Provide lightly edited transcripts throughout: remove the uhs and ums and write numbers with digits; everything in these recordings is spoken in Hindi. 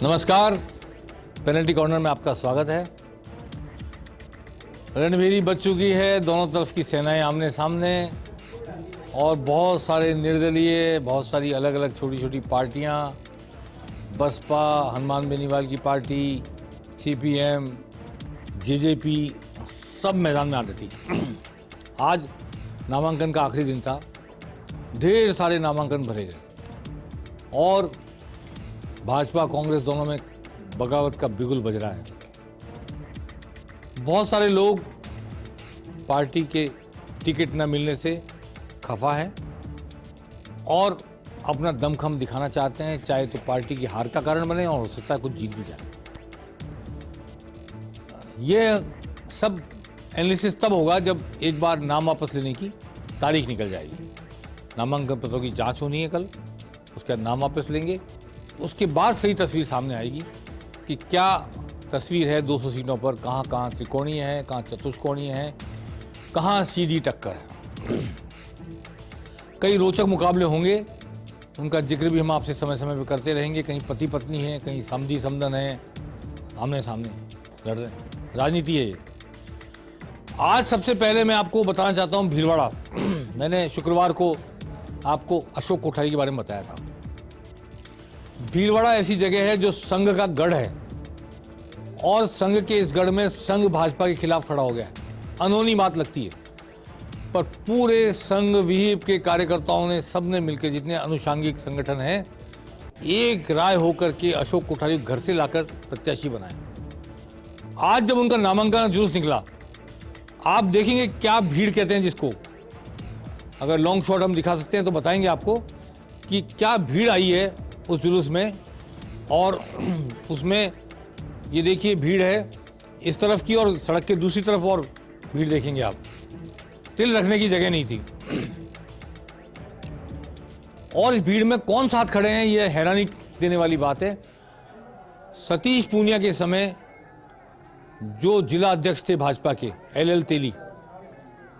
नमस्कार, पेनल्टी कॉर्नर में आपका स्वागत है। रणभेरी बच चुकी है, दोनों तरफ की सेनाएं आमने सामने और बहुत सारे निर्दलीय, बहुत सारी अलग अलग छोटी छोटी पार्टियां, बसपा, हनुमान बेनीवाल की पार्टी, सीपीएम, जेजेपी, सब मैदान में आ रही थी। आज नामांकन का आखिरी दिन था, ढेर सारे नामांकन भरे गए और भाजपा कांग्रेस दोनों में बगावत का बिगुल बज रहा है। बहुत सारे लोग पार्टी के टिकट न मिलने से खफा है और अपना दमखम दिखाना चाहते हैं, चाहे तो पार्टी की हार का कारण बने और हो सकता है कुछ जीत भी जाए। ये सब एनालिसिस तब होगा जब एक बार नाम वापस लेने की तारीख निकल जाएगी। नामांकन पत्रों की जांच होनी है कल, उसके बाद नाम वापस लेंगे, उसके बाद सही तस्वीर सामने आएगी कि क्या तस्वीर है 200 सीटों पर, कहाँ कहाँ त्रिकोणीय है, कहाँ चतुष्कोणीय है, कहाँ सीधी टक्कर है। कई रोचक मुकाबले होंगे, उनका जिक्र भी हम आपसे समय समय पर करते रहेंगे। कहीं पति पत्नी है, कहीं समधी समधन है, आमने सामने लड़ रहे हैं। राजनीति है ये। आज सबसे पहले मैं आपको बताना चाहता हूँ भीलवाड़ा। मैंने शुक्रवार को आपको अशोक कोठारी के बारे में बताया था। भीलवाड़ा ऐसी जगह है जो संघ का गढ़ है और संघ के इस गढ़ में संघ भाजपा के खिलाफ खड़ा हो गया है। अनहोनी बात लगती है, पर पूरे संघ विहिप के कार्यकर्ताओं ने, सबने मिलकर, जितने अनुषांगिक संगठन हैं, एक राय होकर के अशोक कोठारी घर से लाकर प्रत्याशी बनाए। आज जब उनका नामांकन जुलूस निकला, आप देखेंगे क्या भीड़ कहते हैं जिसको, अगर लॉन्ग शॉट हम दिखा सकते हैं तो बताएंगे आपको कि क्या भीड़ आई है उस जुलूस में। और उसमें ये देखिए भीड़ है इस तरफ की और सड़क के दूसरी तरफ और भीड़ देखेंगे आप। तिल रखने की जगह नहीं थी। और इस भीड़ में कौन साथ खड़े हैं, ये हैरानी देने वाली बात है। सतीश पूनिया के समय जो जिला अध्यक्ष थे भाजपा के, एल तेली,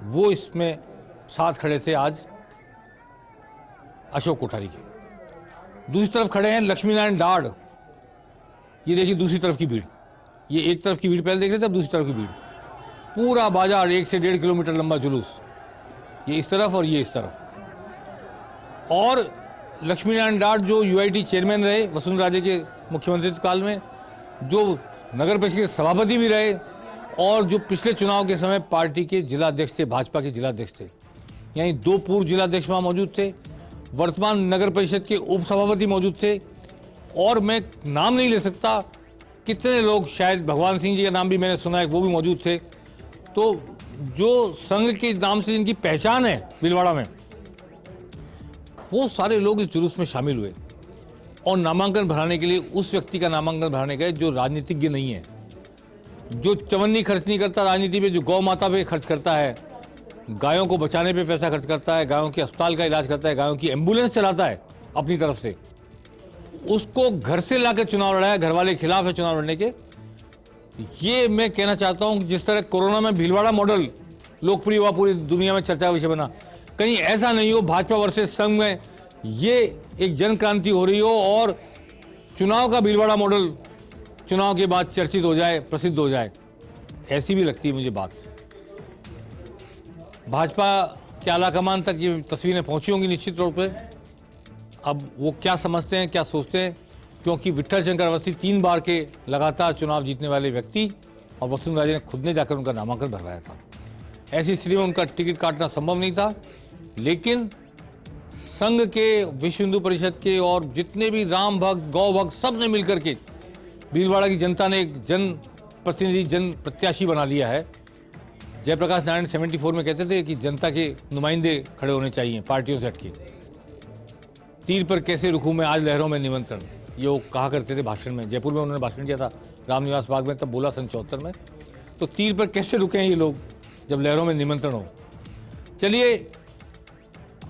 वो इसमें साथ खड़े थे आज अशोक कोठारी के। दूसरी तरफ खड़े हैं लक्ष्मी नारायण डाड़। ये देखिए दूसरी तरफ की भीड़, ये एक तरफ की भीड़ पहले देख रहे थे, अब दूसरी तरफ की भीड़। पूरा बाजार 1 से 1.5 किलोमीटर लंबा जुलूस, ये इस तरफ और ये इस तरफ। और लक्ष्मी नारायण डाड़ जो यूआईटी चेयरमैन रहे वसुंधरा राजे के मुख्यमंत्रित्व काल में, जो नगर परिषद के सभापति भी रहे और जो पिछले चुनाव के समय पार्टी के जिला अध्यक्ष थे, भाजपा के जिला अध्यक्ष थे। यानी 2 पूर्व जिला अध्यक्ष वहां मौजूद थे, वर्तमान नगर परिषद के उप सभापति मौजूद थे, और मैं नाम नहीं ले सकता कितने लोग, शायद भगवान सिंह जी का नाम भी मैंने सुना है, वो भी मौजूद थे। तो जो संघ के नाम से जिनकी पहचान है भीलवाड़ा में, वो सारे लोग इस जुलूस में शामिल हुए और नामांकन भराने के लिए उस व्यक्ति का नामांकन भराने गए जो राजनीतिज्ञ नहीं है, जो चवन्नी खर्च नहीं करता राजनीति पे, जो गौ माता पे खर्च करता है, गायों को बचाने पे पैसा खर्च करता है, गायों के अस्पताल का इलाज करता है, गायों की एम्बुलेंस चलाता है अपनी तरफ से। उसको घर से लाकर चुनाव लड़ाया, घर वाले खिलाफ है चुनाव लड़ने के। ये मैं कहना चाहता हूं, जिस तरह कोरोना में भीलवाड़ा मॉडल लोकप्रिय हुआ, पूरी दुनिया में चर्चा का विषय बना, कहीं ऐसा नहीं हो भाजपा वर्सेस संघ में ये एक जन क्रांति हो रही हो और चुनाव का भीलवाड़ा मॉडल चुनाव के बाद चर्चित हो जाए, प्रसिद्ध हो जाए। ऐसी भी लगती है मुझे बात। भाजपा के आलाकमान तक ये तस्वीरें पहुंची होंगी निश्चित तौर पे। अब वो क्या समझते हैं, क्या सोचते हैं, क्योंकि विट्ठल शंकर अवस्थी 3 बार के लगातार चुनाव जीतने वाले व्यक्ति, और वसुंधरा राजे ने खुद ने जाकर उनका नामांकन भरवाया था। ऐसी स्थिति में उनका टिकट काटना संभव नहीं था, लेकिन संघ के, विश्व हिंदू परिषद के और जितने भी राम भक्त, गौ भक्त, सब ने मिलकर के भीलवाड़ा की जनता ने एक जन प्रतिनिधि, जन प्रत्याशी बना लिया है। जयप्रकाश नारायण 74 में कहते थे कि जनता के नुमाइंदे खड़े होने चाहिए पार्टियों से हटके। तीर पर कैसे रुकूं मैं आज लहरों में निमंत्रण, ये वो कहा करते थे भाषण में। जयपुर में उन्होंने भाषण दिया था रामनिवास बाग में, तब बोला सन 74 में। तो तीर पर कैसे रुके हैं ये लोग जब लहरों में निमंत्रण हो। चलिए,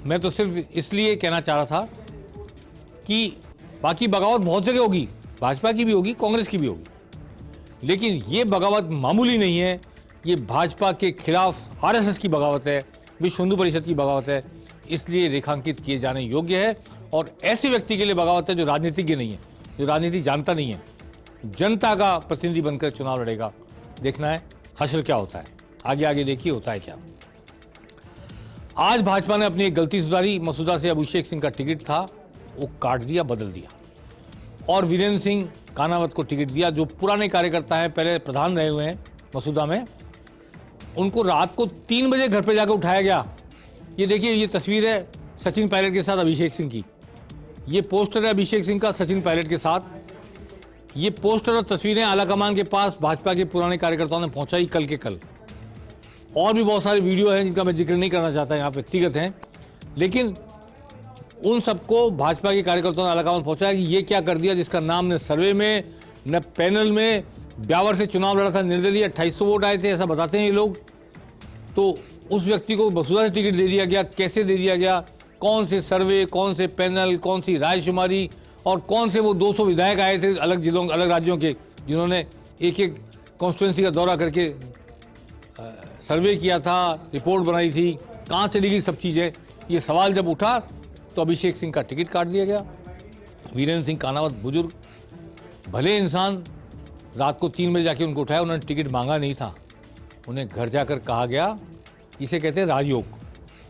मैं तो सिर्फ इसलिए कहना चाह रहा था कि बाकी बगावत बहुत जगह होगी, भाजपा की भी होगी, कांग्रेस की भी होगी, लेकिन ये बगावत मामूली नहीं है। ये भाजपा के खिलाफ आरएसएस की बगावत है, विश्व हिंदू परिषद की बगावत है, इसलिए रेखांकित किए जाने योग्य है। और ऐसे व्यक्ति के लिए बगावत है जो राजनीतिज्ञ नहीं है, जो राजनीति जानता नहीं है, जनता का प्रतिनिधि बनकर चुनाव लड़ेगा। देखना है हश्र क्या होता है, आगे आगे देखिए होता है क्या। आज भाजपा ने अपनी एक गलती सुधारी। मसूदा से अभिषेक सिंह का टिकट था वो काट दिया, बदल दिया और वीरेंद्र सिंह कानावत को टिकट दिया, जो पुराने कार्यकर्ता हैं, पहले प्रधान रहे हुए हैं मसूदा में। उनको रात को 3 बजे घर पे जाकर उठाया गया। ये देखिए, ये तस्वीर है सचिन पायलट के साथ अभिषेक सिंह की। ये पोस्टर है अभिषेक सिंह का सचिन पायलट के साथ। ये पोस्टर और तस्वीरें आलाकमान के पास भाजपा के पुराने कार्यकर्ताओं ने पहुंचाई कल के कल। और भी बहुत सारे वीडियो हैं जिनका मैं जिक्र नहीं करना चाहता, यहाँ व्यक्तिगत हैं, लेकिन उन सबको भाजपा के कार्यकर्ताओं ने आलाकमान पहुंचाया कि ये क्या कर दिया, जिसका नाम न सर्वे में न पैनल में, ब्यावर से चुनाव लड़ा था, निर्दलीय 2800 वोट आए थे, ऐसा बताते हैं ये लोग। तो उस व्यक्ति को मसूदा से टिकट दे दिया गया। कैसे दे दिया गया, कौन से सर्वे, कौन से पैनल, कौन सी रायशुमारी और कौन से वो 200 विधायक आए थे अलग जिलों, अलग राज्यों के, जिन्होंने एक एक कॉन्स्टिट्यूंसी का दौरा करके सर्वे किया था, रिपोर्ट बनाई थी, कहाँ चली गई सब चीज़ें। ये सवाल जब उठा तो अभिषेक सिंह का टिकट काट दिया गया। वीरेंद्र सिंह कानावत बुजुर्ग भले इंसान, रात को 3 बजे जाके उनको उठाया, उन्होंने टिकट मांगा नहीं था। उन्हें घर जाकर कहा गया, इसे कहते हैं राजयोग,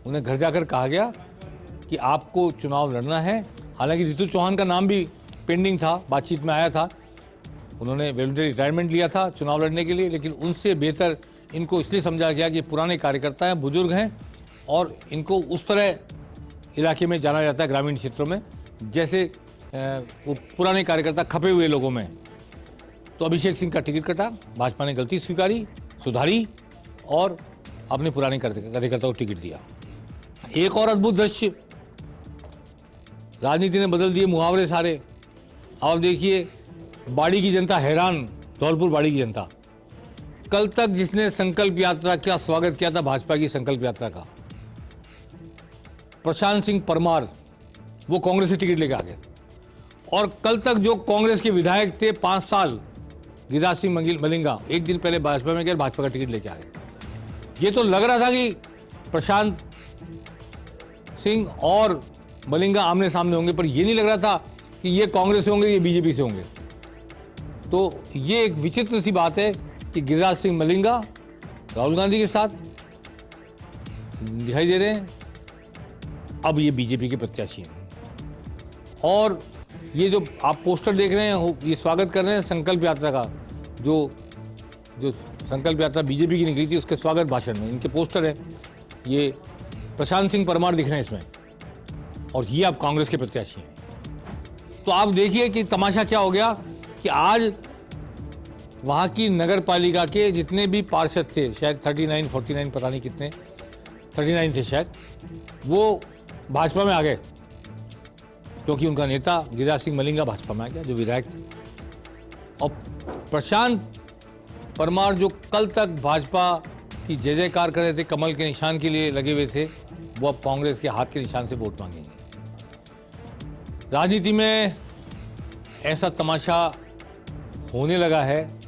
उन्हें घर जाकर कहा गया कि आपको चुनाव लड़ना है। हालांकि रितु चौहान का नाम भी पेंडिंग था, बातचीत में आया था, उन्होंने वॉलंटरी रिटायरमेंट लिया था चुनाव लड़ने के लिए, लेकिन उनसे बेहतर इनको इसलिए समझा गया कि पुराने कार्यकर्ता हैं, बुजुर्ग हैं और इनको उस तरह इलाके में जाना जाता है, ग्रामीण क्षेत्रों में, जैसे वो पुराने कार्यकर्ता खपे हुए लोगों में। तो अभिषेक सिंह का टिकट कटा, भाजपा ने गलती स्वीकारी, सुधारी और अपने पुराने कार्यकर्ता को टिकट दिया। एक और अद्भुत दृश्य, राजनीति ने बदल दिए मुहावरे सारे। अब देखिए, बाड़ी की जनता हैरान, धौलपुर बाड़ी की जनता। कल तक जिसने संकल्प यात्रा का स्वागत किया था, भाजपा की संकल्प यात्रा का, प्रशांत सिंह परमार, वो कांग्रेस से टिकट लेकर आ गए। और कल तक जो कांग्रेस के विधायक थे 5 साल, गिरिराज सिंह मलिंगा, एक दिन पहले भाजपा में गए, भाजपा का टिकट लेके आ गए। ये तो लग रहा था कि प्रशांत सिंह और मलिंगा आमने सामने होंगे, पर यह नहीं लग रहा था कि ये कांग्रेस से होंगे, ये बीजेपी से होंगे। तो ये एक विचित्र सी बात है कि गिरिराज सिंह मलिंगा राहुल गांधी के साथ दिखाई दे रहे हैं, अब ये बीजेपी के प्रत्याशी हैं। और ये जो आप पोस्टर देख रहे हैं, ये स्वागत कर रहे हैं संकल्प यात्रा का, जो संकल्प यात्रा बीजेपी की निकली थी उसके स्वागत भाषण में इनके पोस्टर हैं। ये प्रशांत सिंह परमार दिख रहे हैं इसमें, और ये अब कांग्रेस के प्रत्याशी हैं। तो आप देखिए कि तमाशा क्या हो गया कि आज वहाँ की नगर पालिका के जितने भी पार्षद थे, शायद 39, 49 पता नहीं कितने, 39 थे शायद, वो भाजपा में आ गए, क्योंकि उनका नेता गिरिराज सिंह मलिंगा भाजपा में आ गया, जो विधायक थे। और प्रशांत परमार, जो कल तक भाजपा की जय जयकार कर रहे थे, कमल के निशान के लिए लगे हुए थे, वो अब कांग्रेस के हाथ के निशान से वोट मांगेंगे। राजनीति में ऐसा तमाशा होने लगा है,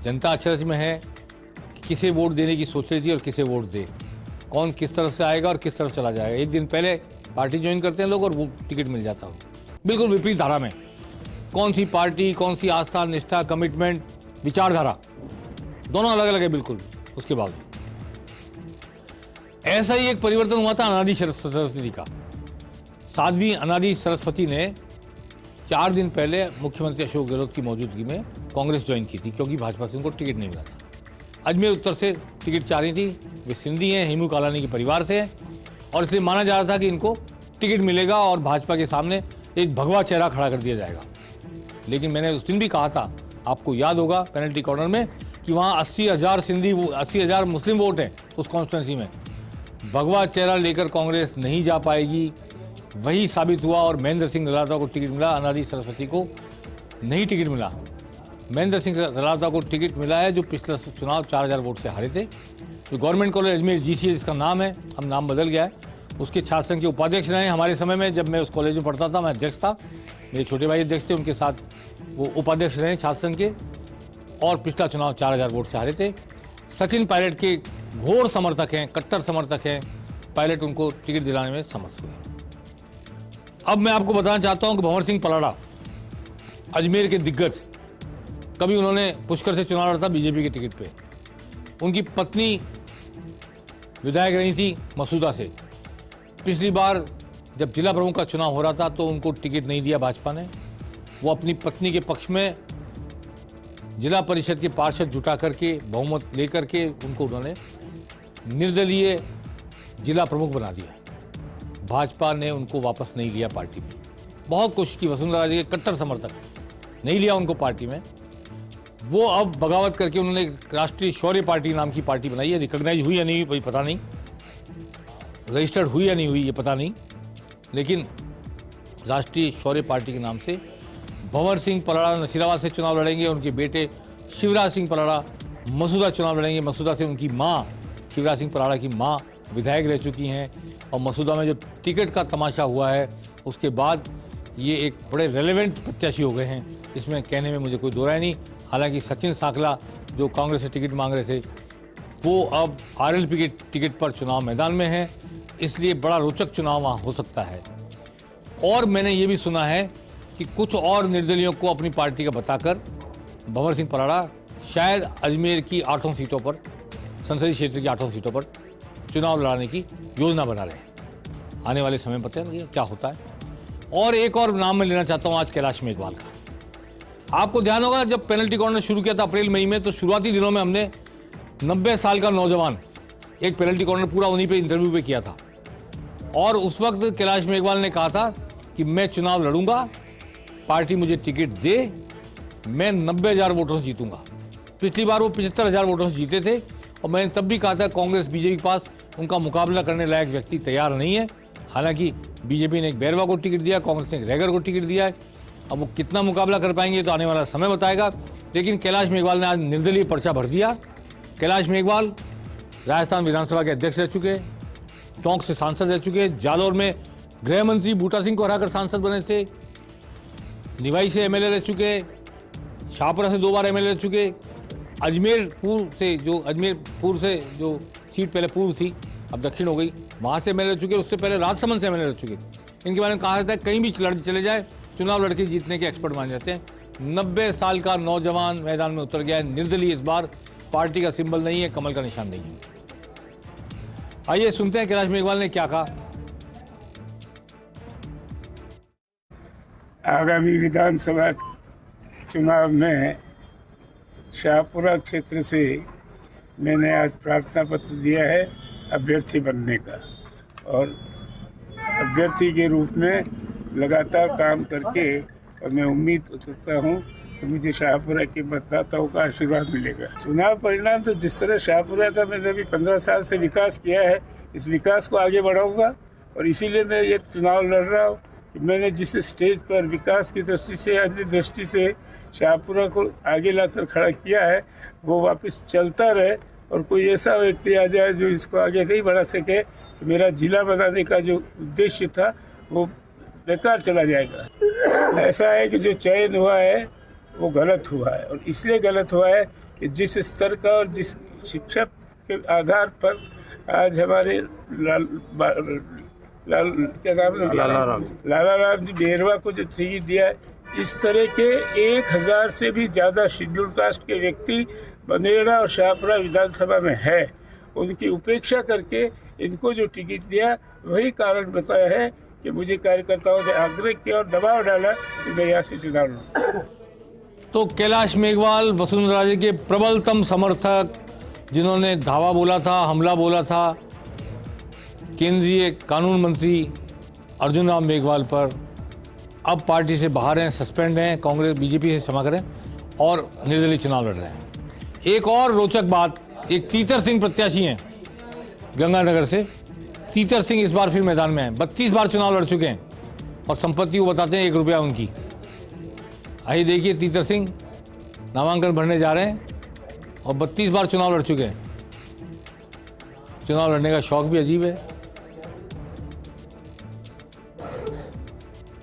जनता अचरज में है कि किसे वोट देने की सोच रही थी और किसे वोट दे, कौन किस तरफ से आएगा और किस तरफ चला जाएगा। एक दिन पहले पार्टी ज्वाइन करते हैं लोग और वो टिकट मिल जाता हो, बिल्कुल विपरीत धारा में। कौन सी पार्टी, कौन सी आस्था, निष्ठा, कमिटमेंट, विचारधारा, दोनों अलग अलग है बिल्कुल। उसके बावजूद ऐसा ही एक परिवर्तन हुआ था अनादि सरस्वती का। साध्वी अनादि सरस्वती ने 4 दिन पहले मुख्यमंत्री अशोक गहलोत की मौजूदगी में कांग्रेस ज्वाइन की थी, क्योंकि भाजपा से उनको टिकट नहीं मिला था। अजमेर उत्तर से टिकट चाह रही थी, वे सिंधी हैं, हेमू कालानी के परिवार से हैं, और इसलिए माना जा रहा था कि इनको टिकट मिलेगा और भाजपा के सामने एक भगवा चेहरा खड़ा कर दिया जाएगा। लेकिन मैंने उस दिन भी कहा था, आपको याद होगा पेनल्टी कॉर्नर में, कि वहाँ 80,000 सिंधी, 80,000 मुस्लिम वोट हैं उस कॉन्स्टिट्यूंसी में। भगवा चेहरा लेकर कांग्रेस नहीं जा पाएगी, वही साबित हुआ। और महेंद्र सिंह रलावता को टिकट मिला, अनादि सरस्वती को नहीं टिकट मिला। महेंद्र सिंह रलावता को टिकट मिला है, जो पिछला चुनाव 4,000 वोट से हारे थे। जो गवर्नमेंट कॉलेज अजमेर GCA जिसका नाम है, अब नाम बदल गया है, उसके छात्र संघ के उपाध्यक्ष रहे हमारे समय में। जब मैं उस कॉलेज में पढ़ता था, मैं अध्यक्ष था, मेरे छोटे भाई अध्यक्ष थे, उनके साथ वो उपाध्यक्ष रहे छात्र संघ के, और पिछला चुनाव 4,000 वोट से हारे थे। सचिन पायलट के घोर समर्थक हैं, कट्टर समर्थक हैं। पायलट उनको टिकट दिलाने में समर्थ हुए। अब मैं आपको बताना चाहता हूं कि भंवर सिंह पलाड़ा अजमेर के दिग्गज, कभी उन्होंने पुष्कर से चुनाव लड़ा था बीजेपी के टिकट पे। उनकी पत्नी विधायक रही थी मसूदा से। पिछली बार जब जिला प्रमुख का चुनाव हो रहा था तो उनको टिकट नहीं दिया भाजपा ने। वो अपनी पत्नी के पक्ष में जिला परिषद के पार्षद जुटा करके, बहुमत लेकर के उनको उन्होंने निर्दलीय जिला प्रमुख बना दिया। भाजपा ने उनको वापस नहीं लिया पार्टी में। बहुत कोशिश की, वसुंधरा राजे के कट्टर समर्थक, नहीं लिया उनको पार्टी में। वो अब बगावत करके उन्होंने राष्ट्रीय शौर्य पार्टी नाम की पार्टी बनाई है। रिकॉग्नाइज हुई या नहीं हुई पता नहीं, रजिस्टर्ड हुई या नहीं हुई ये पता नहीं, लेकिन राष्ट्रीय शौर्य पार्टी के नाम से भंवर सिंह पराड़ा नसीराबाद से चुनाव लड़ेंगे। उनके बेटे शिवराज सिंह पराड़ा मसूदा चुनाव लड़ेंगे। मसूदा से उनकी माँ, शिवराज सिंह पराड़ा की माँ विधायक रह चुकी हैं। और मसूदा में जो टिकट का तमाशा हुआ है उसके बाद ये एक बड़े रेलेवेंट प्रत्याशी हो गए हैं, इसमें कहने में मुझे कोई दो राय नहीं। हालांकि सचिन साकला जो कांग्रेस से टिकट मांग रहे थे वो अब आरएलपी के टिकट पर चुनाव मैदान में है, इसलिए बड़ा रोचक चुनाव वहाँ हो सकता है। और मैंने ये भी सुना है कि कुछ और निर्दलियों को अपनी पार्टी का बताकर भंवर सिंह पराड़ा शायद अजमेर की 8 सीटों पर, संसदीय क्षेत्र की 8 सीटों पर चुनाव लड़ाने की योजना बना रहे हैं। आने वाले समय पता है क्या होता है। और एक और नाम मैं लेना चाहता हूँ आज, कैलाश मेघवाल का। आपको ध्यान होगा जब पेनल्टी कॉर्नर शुरू किया था अप्रैल मई में, तो शुरुआती दिनों में हमने 90 साल का नौजवान एक पेनल्टी कॉर्नर पूरा उन्हीं पे इंटरव्यू पे किया था। और उस वक्त कैलाश मेघवाल ने कहा था कि मैं चुनाव लड़ूंगा, पार्टी मुझे टिकट दे, मैं 90,000 वोटों से जीतूंगा। पिछली बार वो 75,000 वोटों से जीते थे। और मैंने तब भी कहा था कांग्रेस बीजेपी के पास उनका मुकाबला करने लायक व्यक्ति तैयार नहीं है। हालांकि बीजेपी ने एक बैरवा को टिकट दिया, कांग्रेस ने एक रैगर को टिकट दिया है। अब वो कितना मुकाबला कर पाएंगे तो आने वाला समय बताएगा। लेकिन कैलाश मेघवाल ने आज निर्दलीय पर्चा भर दिया। कैलाश मेघवाल राजस्थान विधानसभा के अध्यक्ष रह चुके, टोंक से सांसद रह चुके, जालौर में गृह मंत्री बूटा सिंह को हराकर सांसद बने थे, निवाई से एमएलए रह चुके, शाहपुरा से 2 बार एमएलए रह चुके, अजमेर पूर्व से जो सीट पहले पूर्व थी अब दक्षिण हो गई, वहाँ से एमएलए रह चुके, उससे पहले राजसमंद से एमएलए रह चुके। इनके बारे में कहा जाता है कहीं भी चले जाए चुनाव लड़के जीतने के एक्सपर्ट माने जाते हैं। 90 साल का नौजवान मैदान में उतर गया है, निर्दलीय। इस बार पार्टी का सिंबल नहीं है, कमल का निशान नहीं है। आइए सुनते हैं कैलाश मेघवाल ने क्या कहा। आगामी विधानसभा चुनाव में शाहपुरा क्षेत्र से मैंने आज प्रार्थना पत्र दिया है अभ्यर्थी बनने का, और अभ्यर्थी के रूप में लगातार काम करके, और मैं उम्मीद करता हूँ कि मुझे शाहपुरा के मतदाताओं का आशीर्वाद मिलेगा। चुनाव परिणाम तो जिस तरह शाहपुरा का मैंने अभी 15 साल से विकास किया है, इस विकास को आगे बढ़ाऊंगा। और इसीलिए मैं ये चुनाव लड़ रहा हूँ कि मैंने जिस स्टेज पर विकास की दृष्टि से, अन्य दृष्टि से शाहपुरा को आगे लाकर खड़ा किया है, वो वापस चलता रहे। और कोई ऐसा व्यक्ति आ जाए जो इसको आगे नहीं बढ़ा सके तो मेरा जिला बनाने का जो उद्देश्य था वो बेकार चला जाएगा। ऐसा है कि जो चयन हुआ है वो गलत हुआ है, और इसलिए गलत हुआ है कि जिस स्तर का और जिस शिक्षा के आधार पर आज हमारे लाला राम जी बेरवा को जो टिकट दिया है, इस तरह के 1000 से भी ज़्यादा शेड्यूल कास्ट के व्यक्ति बनेड़ा और शाहपुरा विधानसभा में है। उनकी उपेक्षा करके इनको जो टिकट दिया, वही कारण बताया है कि मुझे कार्यकर्ताओं ने आग्रह किया और दबाव डाला कि मैं यहाँ से चुनाव लड़ूं। तो कैलाश मेघवाल वसुंधरा राजे के प्रबलतम समर्थक, जिन्होंने धावा बोला था, हमला बोला था केंद्रीय कानून मंत्री अर्जुन राम मेघवाल पर, अब पार्टी से बाहर हैं, सस्पेंड हैं, कांग्रेस बीजेपी से क्षमा करें, और निर्दलीय चुनाव लड़ रहे हैं। एक और रोचक बात, एक तीतर सिंह प्रत्याशी हैं गंगानगर से। तीतर सिंह इस बार फिर मैदान में हैं, 32 बार चुनाव लड़ चुके हैं, और संपत्ति वो बताते हैं 1 रुपया उनकी। आइए देखिए, तीतर सिंह नामांकन भरने जा रहे हैं और 32 बार चुनाव लड़ चुके हैं। चुनाव लड़ने का शौक भी अजीब है।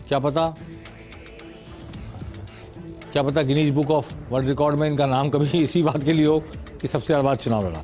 क्या पता Guinness book of world record में इनका नाम कभी इसी बात के लिए हो कि सबसे ज़्यादा बार चुनाव लड़ा।